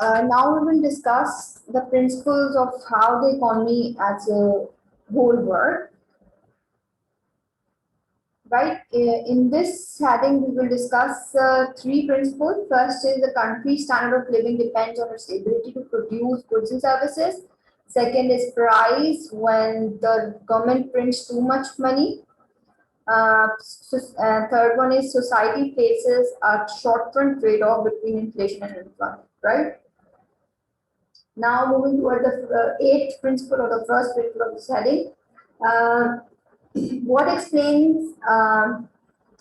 Now we will discuss the principles of how the economy as a whole works. Right? In this heading, we will discuss three principles. First is the country's standard of living depends on its ability to produce goods and services. Second is price when the government prints too much money. Third one is society faces a short-term trade-off between inflation and employment. Right? Now moving toward the eighth principle or the first principle of this heading. Uh, what explains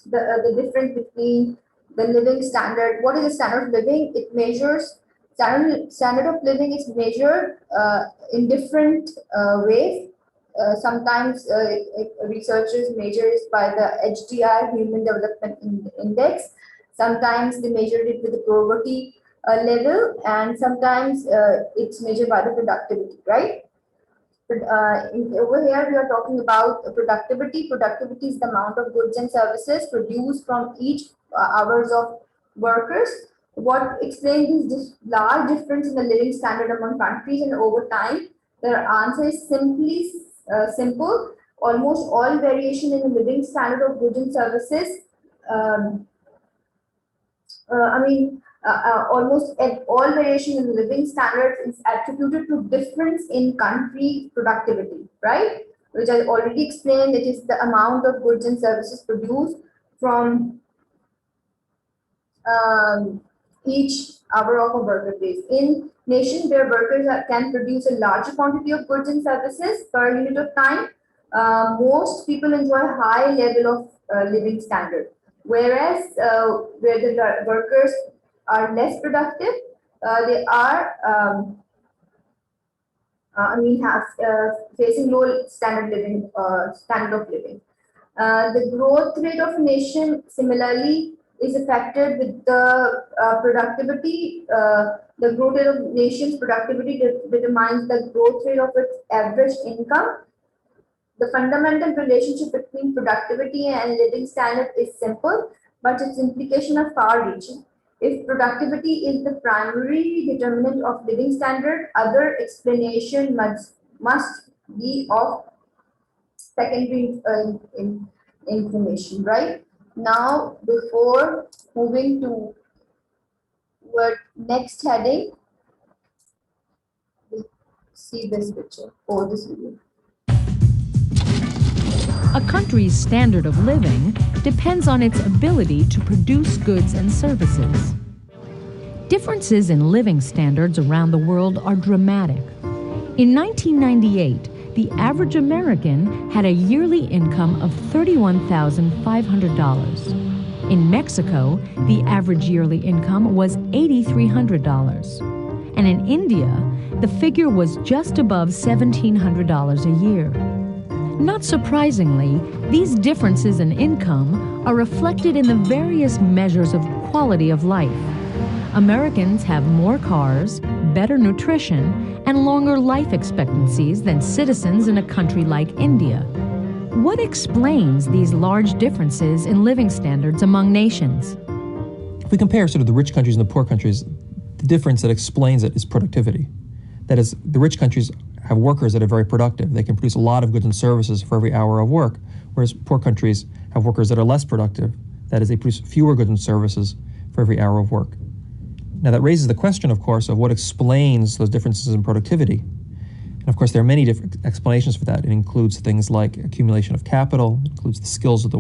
the difference between the living standard? What is the standard of living? It measures standard of living is measured in different ways. Sometimes researchers measure it by the HDI, Human Development Index. Sometimes they measure it with the poverty level, and sometimes it's measured by the productivity, right? Over here, we are talking about productivity. Productivity is the amount of goods and services produced from each hours of workers. What explains this large difference in the living standard among countries and over time? The answer is simply simple. Almost all variation in the living standard of goods and services um, almost all variation in living standards is attributed to difference in country productivity, right? Which I already explained, it is the amount of goods and services produced from each hour of a worker days. In nations where workers can produce a larger quantity of goods and services per unit of time, most people enjoy a high level of living standard. Whereas where the workers are less productive, they are have facing low standard of living. The growth rate of a nation similarly is affected with the productivity. The growth rate of nation's productivity determines the growth rate of its average income. The fundamental relationship between productivity and living standard is simple, but its implications are far-reaching. If productivity is the primary determinant of living standard, other explanation must be of secondary information, right? Now, before moving to what next heading, we see this picture or this video. A country's standard of living depends on its ability to produce goods and services. Differences in living standards around the world are dramatic. In 1998, the average American had a yearly income of $31,500. In Mexico, the average yearly income was $8,300. And in India, the figure was just above $1,700 a year. Not surprisingly, these differences in income are reflected in the various measures of quality of life. Americans have more cars, better nutrition, and longer life expectancies than citizens in a country like India. What explains these large differences in living standards among nations? If we compare sort of the rich countries and the poor countries, the difference that explains it is productivity. That is, the rich countries have workers that are very productive. They can produce a lot of goods and services for every hour of work, whereas poor countries have workers that are less productive. That is, they produce fewer goods and services for every hour of work. Now that raises the question, of course, of what explains those differences in productivity. And of course, there are many different explanations for that. It includes things like accumulation of capital, it includes the skills of the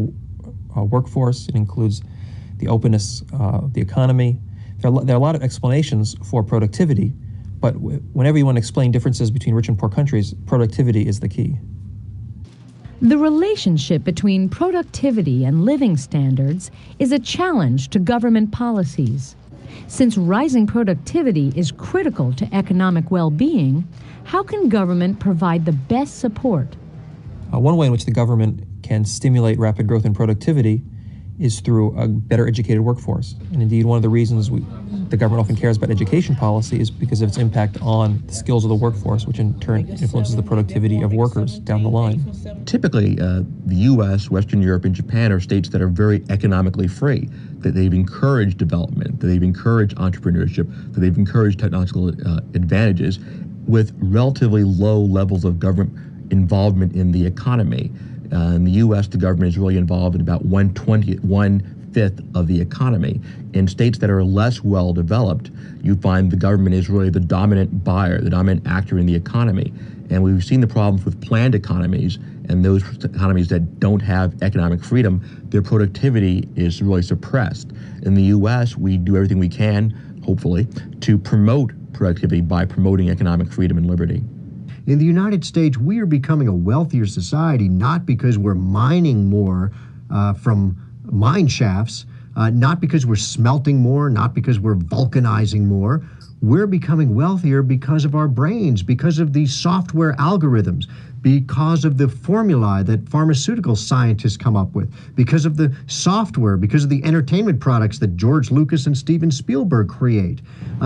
workforce, it includes the openness of the economy. There are a lot of explanations for productivity, but whenever you want to explain differences between rich and poor countries, productivity is the key. The relationship between productivity and living standards is a challenge to government policies. Since rising productivity is critical to economic well-being, how can government provide the best support? One way in which the government can stimulate rapid growth in productivity is through a better educated workforce. And indeed, one of the reasons the government often cares about education policy is because of its impact on the skills of the workforce, which in turn influences the productivity of workers down the line. Typically, the U.S., Western Europe, and Japan are states that are very economically free, that they've encouraged development, that they've encouraged entrepreneurship, that they've encouraged technological advantages with relatively low levels of government involvement in the economy. In the U.S., the government is really involved in about 1/5 of the economy. In states that are less well developed, you find the government is really the dominant buyer, the dominant actor in the economy. And we've seen the problems with planned economies and those economies that don't have economic freedom, their productivity is really suppressed. In the U.S., we do everything we can, hopefully, to promote productivity by promoting economic freedom and liberty. In the United States, we are becoming a wealthier society, not because we're mining more from mine shafts, not because we're smelting more, not because we're vulcanizing more. We're becoming wealthier because of our brains, because of these software algorithms, because of the formulae that pharmaceutical scientists come up with, because of the software, because of the entertainment products that George Lucas and Steven Spielberg create.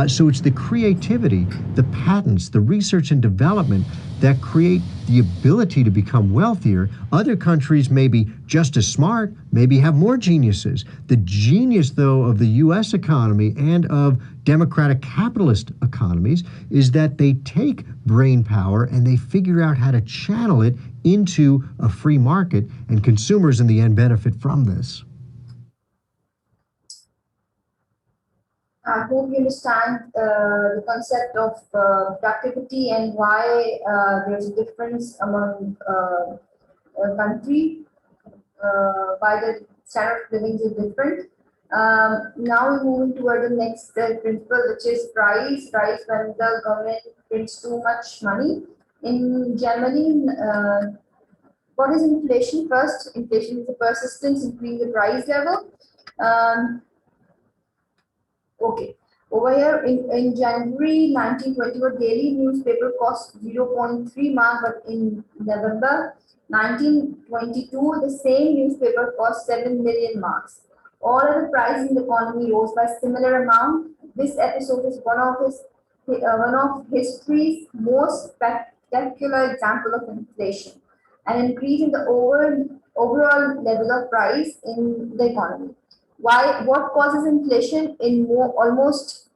So it's the creativity, the patents, the research and development that create the ability to become wealthier. Other countries may be just as smart, maybe have more geniuses. The genius, though, of the U.S. economy and of democratic capitalist economies is that they take brain power and they figure out how to channel it into a free market, and consumers in the end benefit from this. I hope you understand the concept of productivity and why there's a difference among a country, why the standard of living is different. Now we're moving toward the next principle, which is price when the government prints too much money. In Germany, what is inflation? First, inflation is a persistence increase the price level. Okay, over here in January 1921, daily newspaper cost 0.3 mark, but in November 1922, the same newspaper cost 7 million marks. All other prices in the economy rose by similar amount. This episode is one of history's most spectacular example of inflation, an increase in the overall level of price in the economy. Why? What causes inflation? In almost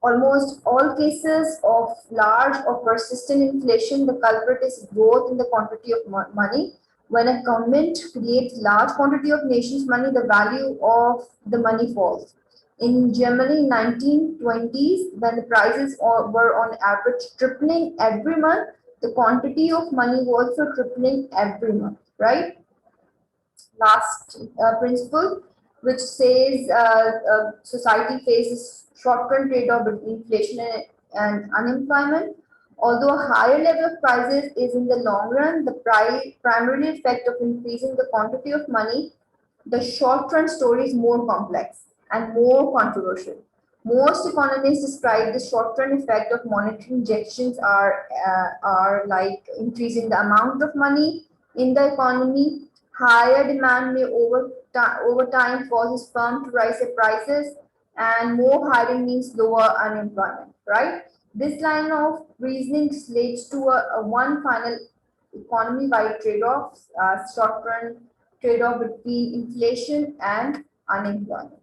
all cases of large or persistent inflation, the culprit is growth in the quantity of money. When a government creates large quantity of nation's money, the value of the money falls. In Germany, 1920s, when the prices were on average tripling every month, the quantity of money was also tripling every month, right? Last principle, which says society faces short-term trade-off between inflation and unemployment. Although a higher level of prices is in the long run, the primary effect of increasing the quantity of money, the short-run story is more complex and more controversial. Most economists describe the short-term effect of monetary injections are like increasing the amount of money in the economy. Higher demand may over time causes firms to raise their prices, and more hiring means lower unemployment, right? This line of reasoning leads to a one final economy-wide trade-off, short-term trade-off between inflation and unemployment.